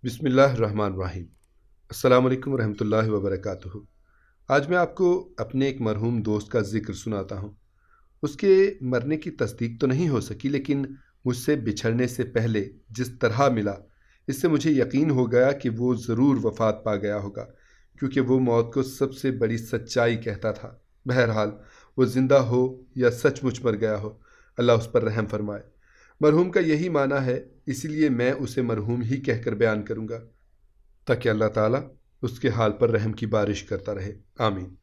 बिस्मिल्लाहिर्रहमानिर्रहीम। अस्सलाम वालेकुम रहमतुल्लाहि व बरकातुहू। आज मैं आपको अपने एक मरहूम दोस्त का ज़िक्र सुनाता हूँ। उसके मरने की तस्दीक तो नहीं हो सकी, लेकिन मुझसे बिछड़ने से पहले जिस तरह मिला, इससे मुझे यकीन हो गया कि वो ज़रूर वफ़ात पा गया होगा, क्योंकि वो मौत को सबसे बड़ी सच्चाई कहता था। बहरहाल, वो ज़िंदा हो या सचमुच मर गया हो, अल्लाह उस पर रहम फरमाए। मरहूम का यही माना है, इसीलिए मैं उसे मरहूम ही कहकर बयान करूँगा, ताकि अल्लाह ताला उसके हाल पर रहम की बारिश करता रहे। आमीन।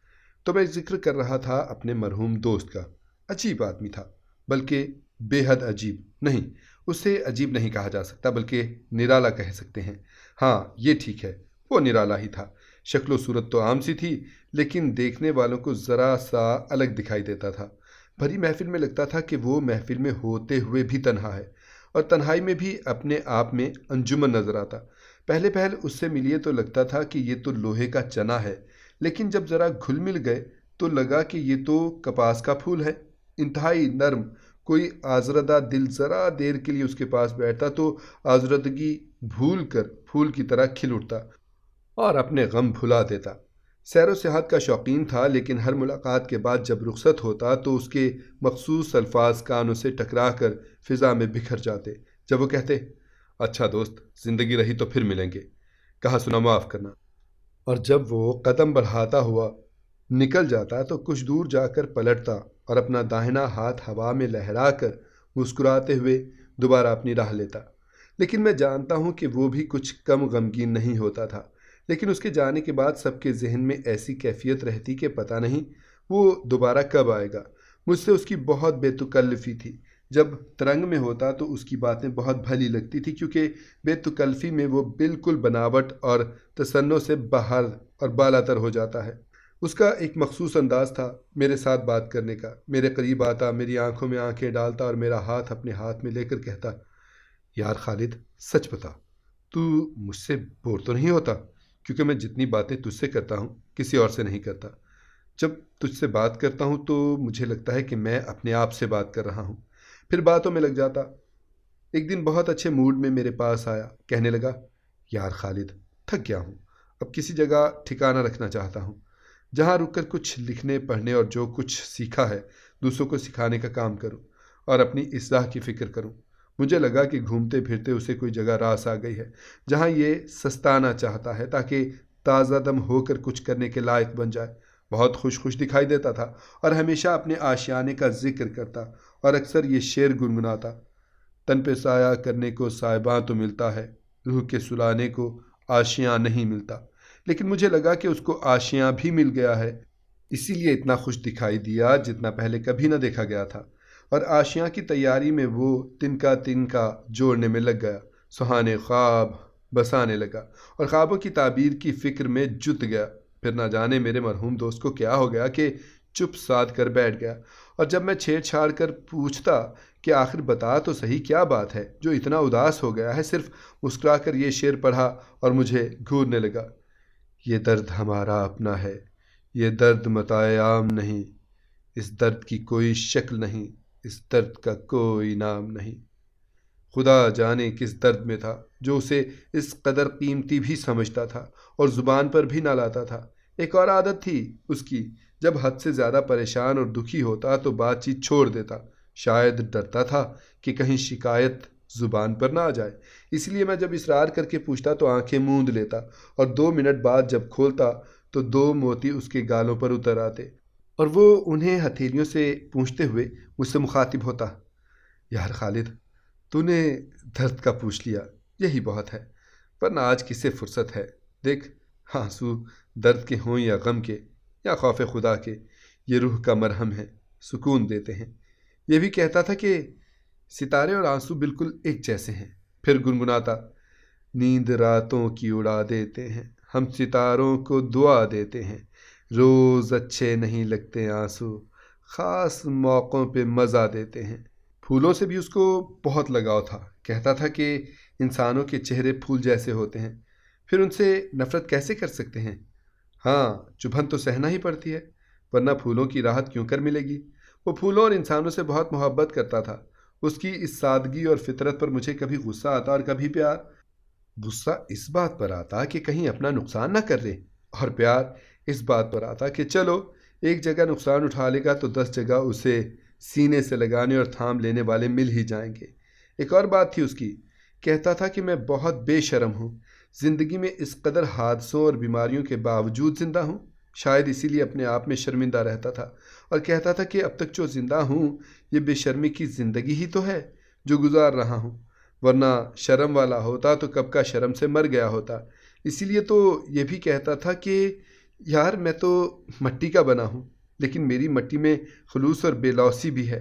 तो मैं जिक्र कर रहा था अपने मरहूम दोस्त का। अजीब आदमी था, बल्कि बेहद अजीब नहीं, उसे अजीब नहीं कहा जा सकता, बल्कि निराला कह सकते हैं। हाँ, ये ठीक है, वो निराला ही था। शक्ल व सूरत तो आम सी थी, लेकिन देखने वालों को ज़रा सा अलग दिखाई देता था। भरी महफिल में लगता था कि वो महफिल में होते हुए भी तन्हा है, और तन्हाई में भी अपने आप में अंजुमन नजर आता। पहले पहल उससे मिलिए तो लगता था कि ये तो लोहे का चना है, लेकिन जब ज़रा घुल मिल गए तो लगा कि ये तो कपास का फूल है, इंतहाई नर्म। कोई आजरदा दिल ज़रा देर के लिए उसके पास बैठता तो आजरदगी भूल कर फूल की तरह खिल उठता और अपने गम भुला देता। सैर व सियाहत का शौकीन था, लेकिन हर मुलाकात के बाद जब रुखसत होता तो उसके मखसूस अल्फाज कानों से टकरा कर फिज़ा में बिखर जाते। जब वो कहते, अच्छा दोस्त, ज़िंदगी रही तो फिर मिलेंगे, कहा सुना माफ़ करना। और जब वो कदम बढ़ाता हुआ निकल जाता तो कुछ दूर जाकर पलटता और अपना दाहिना हाथ हवा में लहरा कर मुस्कुराते हुए दोबारा अपनी राह लेता। लेकिन मैं जानता हूँ कि वो भी कुछ कम गमगीन नहीं होता था। लेकिन उसके जाने के बाद सबके जहन में ऐसी कैफियत रहती कि पता नहीं वो दोबारा कब आएगा। मुझसे उसकी बहुत बेतुकल्लफ़ी थी। जब तरंग में होता तो उसकी बातें बहुत भली लगती थी, क्योंकि बेतुकल्फ़ी में वो बिल्कुल बनावट और तसन्नो से बाहर और बालातर हो जाता है। उसका एक मखसूस अंदाज था मेरे साथ बात करने का। मेरे करीब आता, मेरी आंखों में आंखें डालता और मेरा हाथ अपने हाथ में लेकर कहता, यार खालिद, सच बता, तू मुझसे बोर तो नहीं होता? क्योंकि मैं जितनी बातें तुझसे करता हूँ किसी और से नहीं करता। जब तुझसे बात करता हूँ तो मुझे लगता है कि मैं अपने आप से बात कर रहा हूँ। फिर बातों में लग जाता। एक दिन बहुत अच्छे मूड में मेरे पास आया, कहने लगा, यार खालिद, थक गया हूँ, अब किसी जगह ठिकाना रखना चाहता हूँ, जहाँ रुककर कुछ लिखने पढ़ने और जो कुछ सीखा है दूसरों को सिखाने का काम करूँ और अपनी इस्लाह की फ़िक्र करूँ। मुझे लगा कि घूमते फिरते उसे कोई जगह रास आ गई है, जहाँ ये सस्ताना चाहता है, ताकि ताज़ा दम होकर कुछ करने के लायक बन जाए। बहुत खुश खुश दिखाई देता था और हमेशा अपने आशियाने का जिक्र करता और अक्सर ये शेर गुनगुनाता, तन पे साया करने को साहिबां तो मिलता है, रूह के सुलाने को आशियाँ नहीं मिलता। लेकिन मुझे लगा कि उसको आशियाँ भी मिल गया है, इसीलिए इतना खुश दिखाई दिया जितना पहले कभी न देखा गया था। और आशियाँ की तैयारी में वो तिनका तिनका जोड़ने में लग गया, सुहाने ख्वाब बसाने लगा और ख्वाबों की ताबीर की फ़िक्र में जुट गया। फिर ना जाने मेरे मरहूम दोस्त को क्या हो गया कि चुप साध कर बैठ गया। और जब मैं छेड़छाड़ कर पूछता कि आखिर बता तो सही, क्या बात है जो इतना उदास हो गया है, सिर्फ मुस्कुराकर ये शेर पढ़ा और मुझे घूरने लगा, ये दर्द हमारा अपना है, ये दर्द मताए आम नहीं, इस दर्द की कोई शक्ल नहीं, इस दर्द का कोई नाम नहीं। खुदा जाने किस दर्द में था जो उसे इस कदर कीमती भी समझता था और ज़ुबान पर भी ना लाता था। एक और आदत थी उसकी, जब हद से ज़्यादा परेशान और दुखी होता तो बातचीत छोड़ देता। शायद डरता था कि कहीं शिकायत ज़ुबान पर ना आ जाए, इसलिए मैं जब इसरार करके पूछता तो आंखें मूंद लेता और 2 मिनट बाद जब खोलता तो 2 मोती उसके गालों पर उतर आते और वो उन्हें हथेलियों से पूछते हुए मुझसे मुखातिब होता, यार खालिद, तूने दर्द का पूछ लिया, यही बहुत है, वरना आज किसे फुर्सत है। देख, आंसू दर्द के हों या गम के या खौफ खुदा के, ये रूह का मरहम है, सुकून देते हैं। ये भी कहता था कि सितारे और आंसू बिल्कुल एक जैसे हैं। फिर गुनगुनाता, नींद रातों की उड़ा देते हैं, हम सितारों को दुआ देते हैं, रोज़ अच्छे नहीं लगते आंसू, ख़ास मौक़ों पे मज़ा देते हैं। फूलों से भी उसको बहुत लगाव था। कहता था कि इंसानों के चेहरे फूल जैसे होते हैं, फिर उनसे नफ़रत कैसे कर सकते हैं। हाँ, चुभन तो सहना ही पड़ती है, वरना फूलों की राहत क्यों कर मिलेगी। वो फूलों और इंसानों से बहुत मोहब्बत करता था। उसकी इस सादगी और फितरत पर मुझे कभी गुस्सा आता और कभी प्यार। गुस्सा इस बात पर आता कि कहीं अपना नुकसान ना कर ले, और प्यार इस बात पर आता कि चलो एक जगह नुकसान उठा लेगा तो 10 जगह उसे सीने से लगाने और थाम लेने वाले मिल ही जाएंगे। एक और बात थी उसकी, कहता था कि मैं बहुत बेशर्म हूँ, ज़िंदगी में इस कदर हादसों और बीमारियों के बावजूद ज़िंदा हूँ, शायद इसीलिए अपने आप में शर्मिंदा रहता था, और कहता था कि अब तक जो ज़िंदा हूँ ये बेशर्मी की ज़िंदगी ही तो है जो गुजार रहा हूँ, वरना शर्म वाला होता तो कब का शर्म से मर गया होता। इसीलिए तो ये भी कहता था कि यार मैं तो मट्टी का बना हूँ, लेकिन मेरी मट्टी में खलूस और बेलौसी भी है।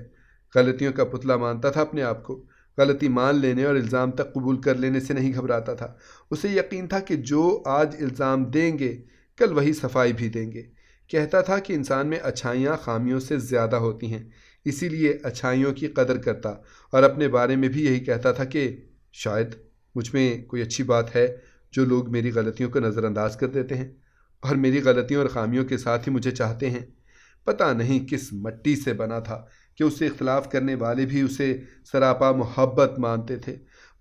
गलतियों का पुतला मानता था अपने आप को, गलती मान लेने और इल्ज़ाम तक कबूल कर लेने से नहीं घबराता था। उसे यकीन था कि जो आज इल्ज़ाम देंगे कल वही सफाई भी देंगे। कहता था कि इंसान में अच्छाइयाँ खामियों से ज़्यादा होती हैं, इसीलिए अच्छाइयों की कदर करता, और अपने बारे में भी यही कहता था कि शायद मुझ में कोई अच्छी बात है जो लोग मेरी गलतियों को नज़रअंदाज कर देते हैं और मेरी गलतियों और खामियों के साथ ही मुझे चाहते हैं। पता नहीं किस मट्टी से बना था कि उससे इख्तलाफ करने वाले भी उसे सरापा मोहब्बत मानते थे।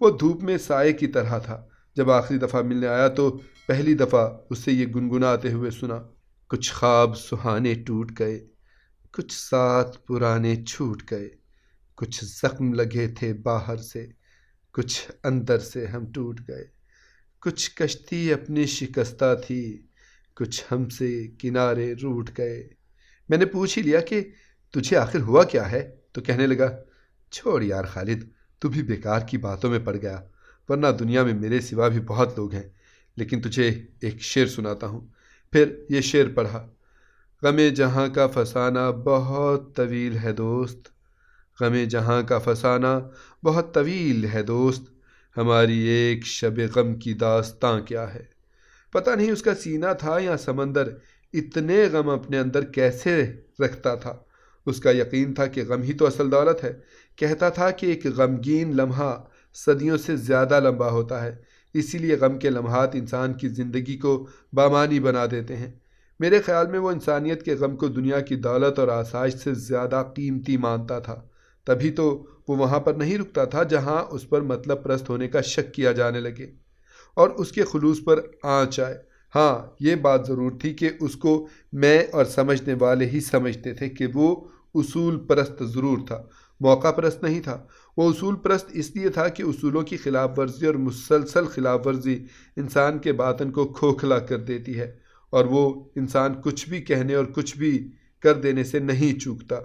वो धूप में साए की तरह था। जब आखिरी दफ़ा मिलने आया तो पहली दफ़ा उससे ये गुनगुनाते हुए सुना, कुछ ख्वाब सुहाने टूट गए, कुछ साथ पुराने छूट गए, कुछ जख्म लगे थे बाहर से, कुछ अंदर से हम टूट गए, कुछ कश्ती अपनी शिकस्ता थी, कुछ हमसे किनारे रूठ गए। मैंने पूछ ही लिया कि तुझे आखिर हुआ क्या है, तो कहने लगा, छोड़ यार खालिद, तू भी बेकार की बातों में पड़ गया, वरना दुनिया में मेरे सिवा भी बहुत लोग हैं। लेकिन तुझे एक शेर सुनाता हूँ। फिर ये शेर पढ़ा, गमे जहाँ का फसाना बहुत तवील है दोस्त, गमे जहाँ का फसाना बहुत तवील है दोस्त, हमारी एक शब गम की दास्तां क्या है। पता नहीं उसका सीना था या समंदर, इतने गम अपने अंदर कैसे रखता था। उसका यकीन था कि गम ही तो असल दौलत है। कहता था कि एक गमगीन लम्हा सदियों से ज़्यादा लंबा होता है, इसीलिए गम के लम्हात इंसान की ज़िंदगी को बामानी बना देते हैं। मेरे ख़्याल में वो इंसानियत के गम को दुनिया की दौलत और आसाइश से ज़्यादा कीमती मानता था। तभी तो वो वहाँ पर नहीं रुकता था जहाँ उस पर मतलब परस्त होने का शक किया जाने लगे और उसके खुलूस पर आँच आए। हाँ, ये बात ज़रूर थी कि उसको मैं और समझने वाले ही समझते थे कि वो उसूल परस्त ज़रूर था, मौका परस्त नहीं था। वो उसूल परस्त इसलिए था कि उसूलों की खिलाफ वर्जी और मुसलसल खिलाफ वर्जी इंसान के बातन को खोखला कर देती है, और वो इंसान कुछ भी कहने और कुछ भी कर देने से नहीं चूकता।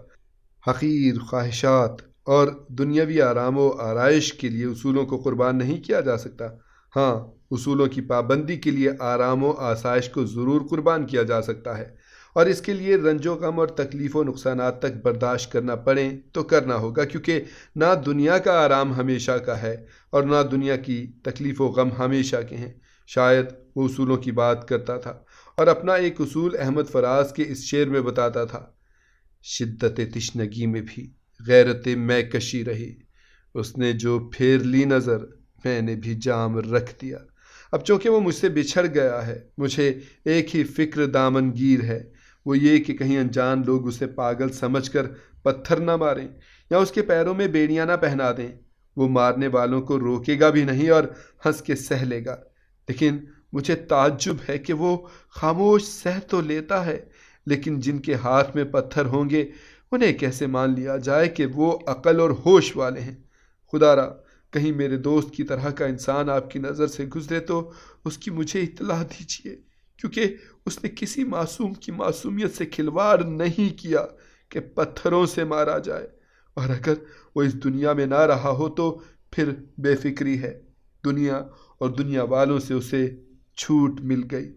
हक़ीर ख्वाहिशात और दुनियावी आराम व आराइश के लिए उसूलों को कुर्बान नहीं किया जा सकता। हाँ, उसूलों की पाबंदी के लिए आराम व आसाइश को ज़रूर कुर्बान किया जा सकता है, और इसके लिए रंजो गम और तकलीफ़ व नुकसानात तक बर्दाश्त करना पड़े तो करना होगा, क्योंकि ना दुनिया का आराम हमेशा का है और ना दुनिया की तकलीफ़ व गम हमेशा के हैं। शायद वो उसूलों की बात करता था, और अपना एक उसूल अहमद फराज के इस शेर में बताता था, शिद्दत तिश्नगी में भी गैरत मैं कशी रही, उसने जो फेर ली नज़र मैंने भी जाम रख दिया। अब चूँकि वो मुझसे बिछड़ गया है, मुझे एक ही फ़िक्र दामनगीर है, वो ये कि कहीं अनजान लोग उसे पागल समझकर पत्थर ना मारें या उसके पैरों में बेड़ियाँ ना पहना दें। वो मारने वालों को रोकेगा भी नहीं और हंस के सह लेगा, लेकिन मुझे ताज्जुब है कि वो खामोश सह तो लेता है, लेकिन जिनके हाथ में पत्थर होंगे उन्हें कैसे मान लिया जाए कि वो अक्ल और होश वाले हैं। खुदारा, कहीं मेरे दोस्त की तरह का इंसान आपकी नज़र से गुजरे तो उसकी मुझे इत्तला दीजिए, क्योंकि उसने किसी मासूम की मासूमियत से खिलवाड़ नहीं किया कि पत्थरों से मारा जाए, और अगर वो इस दुनिया में ना रहा हो तो फिर बेफिक्री है, दुनिया और दुनिया वालों से उसे छूट मिल गई।